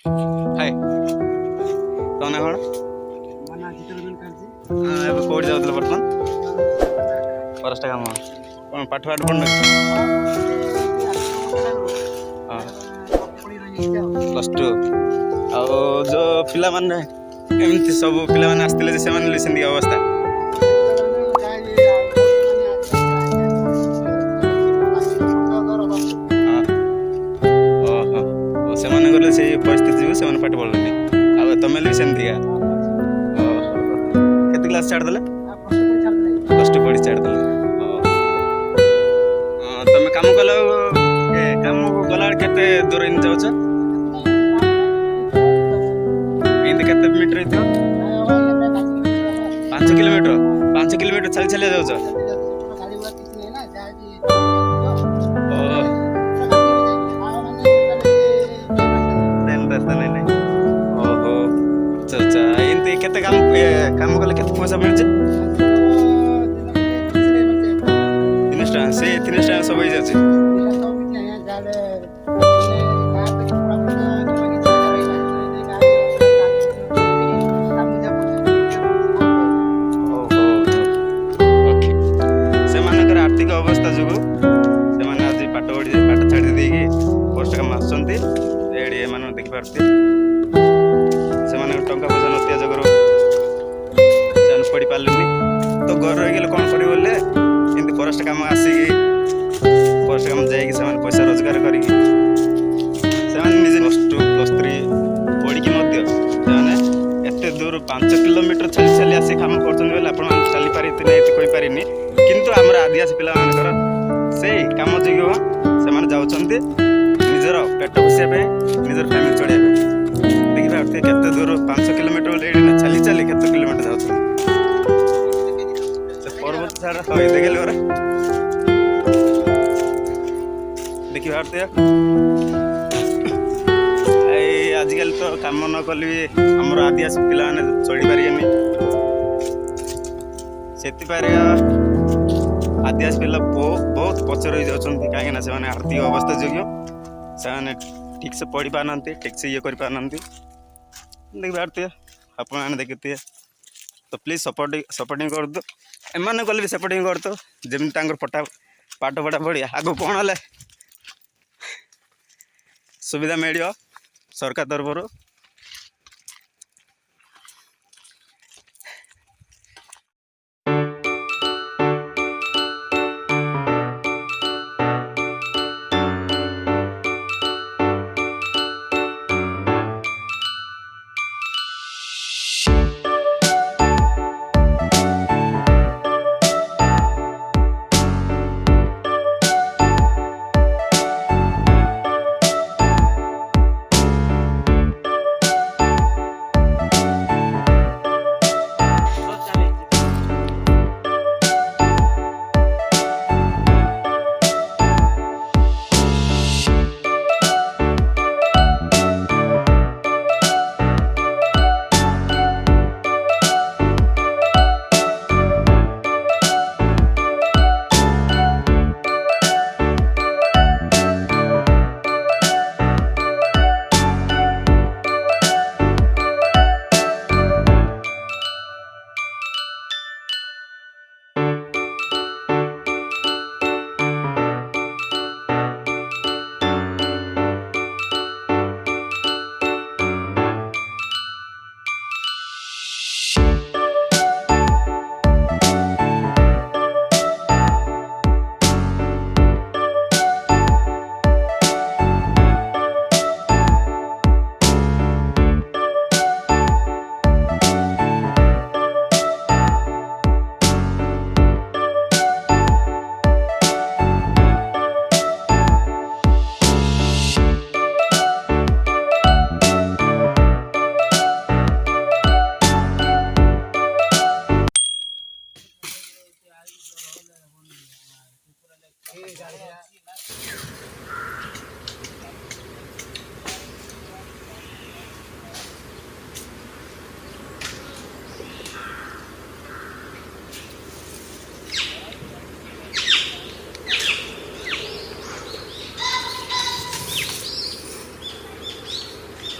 हाय तो ना कौन ଏବେ କୋଉଠି ଯାଉଥିଲେ ବର୍ତ୍ତମାନ ଫରେଷ୍ଟ କାମ କ'ଣ ପାଠ ପାଠ ପଢ଼ୁନ +2 ଆଉ ଯେଉଁ ପିଲାମାନେ ଏମିତି ସବୁ ପିଲାମାନେ ଆସିଥିଲେ ଯେ ସେମାନେ ସେମିତି ଅବସ୍ଥା ଓହୋ ସେମାନେ ଗଲେ ସେଇ ପରିସ୍ଥିତି ଯୋଗୁଁ ସେମାନେ ପାଠ ପଢ଼ିଲେନି ଆଉ ତମେ ବି ସେମିତିକା କେତେ କ୍ଲାସ୍ ଛାଡ଼ିଦେଲେ +2 ପଢ଼ି ଛାଡ଼ିଦେଲେ ତମେ କାମ କଲ କାମକୁ ଗଲାବେଳେ କେତେ ଦୂର ଏମିତି ଯାଉଛ ଏମିତି କେତେ ମିଟର ହେଇଥିବ 5 କିଲୋମିଟର 5 କିଲୋମିଟର ଚାଲି ଚାଲି ଯାଉଛ ଓହୋ ଆଚ୍ଛା ଆଚ୍ଛା ଏମିତି କେତେ କାମ କଲେ କେତେ ପଇସା ମିଳୁଛି 300 ଟଙ୍କା ସେ 300 ଟଙ୍କା ସବୁ ହେଇଯାଉଛି ସେମାନଙ୍କର ଆର୍ଥିକ ଅବସ୍ଥା ଯୋଗୁଁ ସେମାନେ ଆଜି ପାଠ ଛାଡ଼ି ଦେଇକି କଷ୍ଟ କାମ ଆସୁଛନ୍ତି ଏଠି ଏମାନଙ୍କୁ ଦେଖିପାରୁଥିବେ ସେମାନଙ୍କ ଟଙ୍କା ପଇସା ନଥିବା ଯୋଗୁଁ ସେମାନେ ପଢ଼ି ପାରିଲେନି ତ ଘରେ ରହିଗଲେ କ'ଣ କରିବେ ବୋଲେ ଏମିତି ଫରେଷ୍ଟ କାମ ଆସିକି ଫରେଷ୍ଟ କାମ ଯାଇକି ସେମାନେ ପଇସା ରୋଜଗାର କରିକି ସେମାନେ ନିଜେ +2 +3 ପଢ଼ିକି ମଧ୍ୟ ସେମାନେ ଏତେ ଦୂର 5 କିଲୋମିଟର ଚାଲି ଚାଲି ଆସି କାମ କରୁଛନ୍ତି ବୋଲେ ଆପଣମାନେ ଚାଲିପାରିଥିବେ ଏତେ କହିପାରିନି କିନ୍ତୁ ଆମର ଆଦିବାସୀ ପିଲାମାନଙ୍କର ସେଇ କାମ ଯୋଗୁଁ ସେମାନେ ଯାଉଛନ୍ତି ନିଜର ପେଟ ପୋଷିବା ପାଇଁ ନିଜର ଫ୍ୟାମିଲି ଚଳିବା ପାଇଁ ଦେଖିପାରୁଥିବେ କେତେ ଦୂର 5 କିଲୋମିଟର ବୋଲେ ଏଇଠି ନା ଚାଲି ଚାଲି କେତେ କିଲୋମିଟର ଯାଉଛନ୍ତି ସେ ପର୍ବତ ଛାଡ଼ ହଇ ଦେଖିଲେ ପରା ଦେଖିପାରୁଥିବେ ଏଇ ଆଜିକାଲି ତ କାମ ନ କଲେ ବି ଆମର ଆଦିବାସୀ ପିଲାମାନେ ଚଳିପାରିବେନି ସେଥିପାଇଁ ଆଦିବାସୀ ପିଲା ବହୁତ ପଛରେ ରହିଯାଉଛନ୍ତି କାହିଁକିନା ସେମାନେ ଆର୍ଥିକ ଅବସ୍ଥା ଯୋଗ୍ୟ ସେମାନେ ଠିକ୍ସେ ପଢ଼ି ପାରୁନାହାନ୍ତି ଠିକ୍ସେ ଇଏ କରିପାରୁନାହାନ୍ତି ଦେଖିପାରୁଥିବେ ଆପଣମାନେ ଦେଖିଥିବେ ତ ପ୍ଲିଜ୍ ସପୋର୍ଟିଂ କରନ୍ତୁ ଏମାନେ ଗଲେ ବି ସପୋର୍ଟିଂ କରନ୍ତୁ ଯେମିତି ତାଙ୍କର ପାଠ ପଢ଼ି ଆଗକୁ କ'ଣ ହେଲେ ସୁବିଧା ମିଳିବ ସରକାର ତରଫରୁ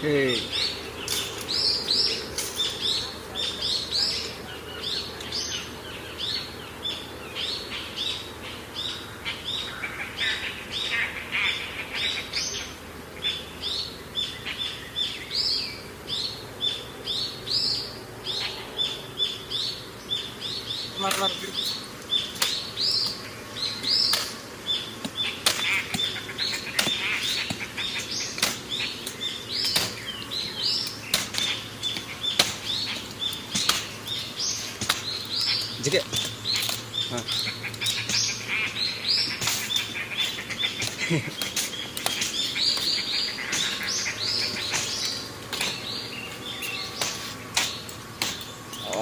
ए मार मार जिगे हाँ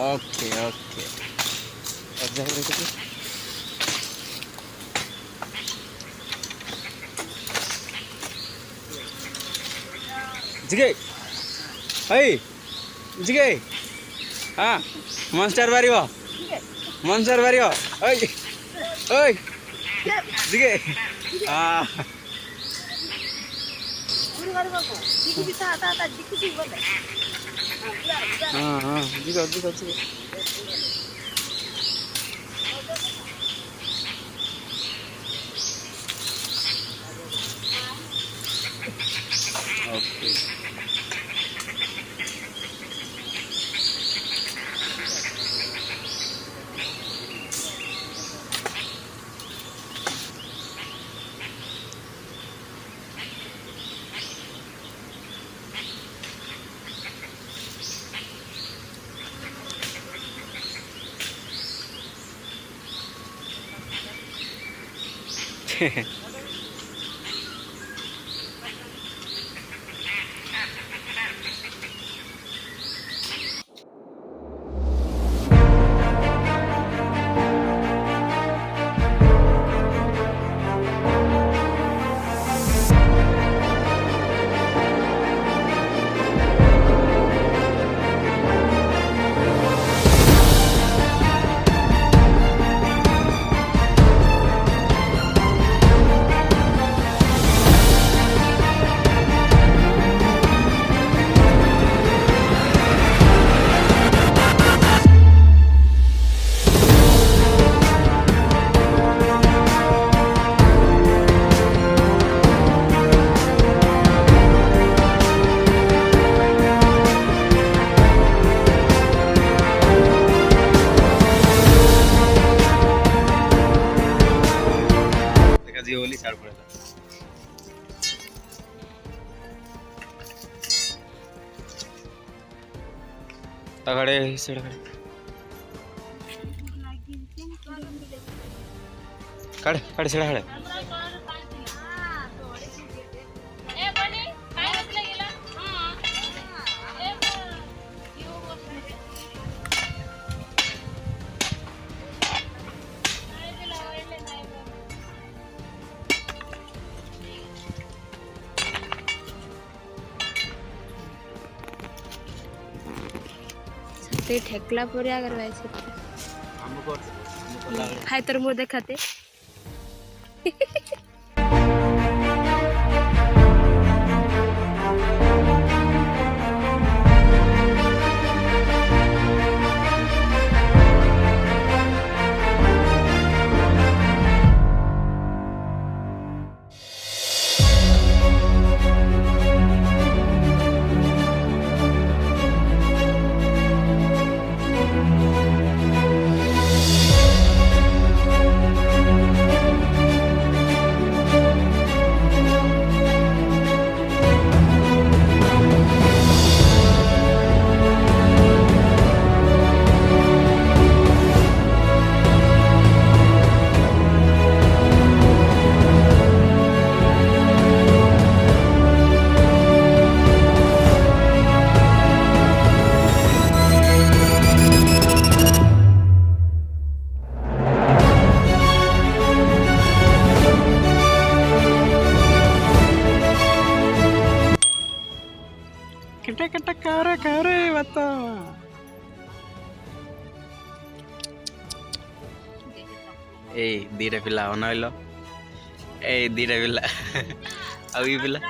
ओके ओके अब जाओ रे तो जिगे हाय जिगे हाँ मॉन्स्टर बारियो मॉन्स्टर बारियो ओय ओय जिगे हाँ हाँ हाँ जिगे जिगे जिगे ओके देखा जी होली छाड़ पड़ेगा तगड़े सिड़ खड़े खड़े सिड़ा खड़े ते ठेकला पुरे अगर व्हायचे हाय तर मुळे देखाते किटे किटे करे करे बता ए दीरे पिला होनाइलो ए दीरे पिला अभी पिला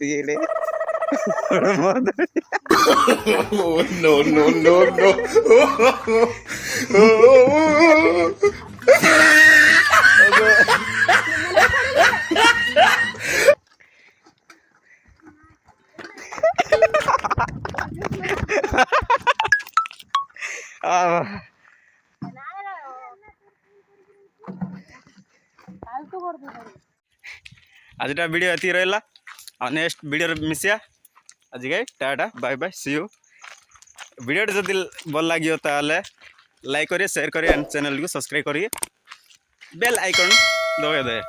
Sige. Oh, no, no, no, no. आजटा वीडियो एति रहा और नेक्स्ट वीडियो मिसिया आज गए टाटा bye bye see you video जदि भल लगे ताले लाइक करिए शेयर करिए एंड चैनल को सब्सक्राइब करिए बेल आइकन दबाई दे।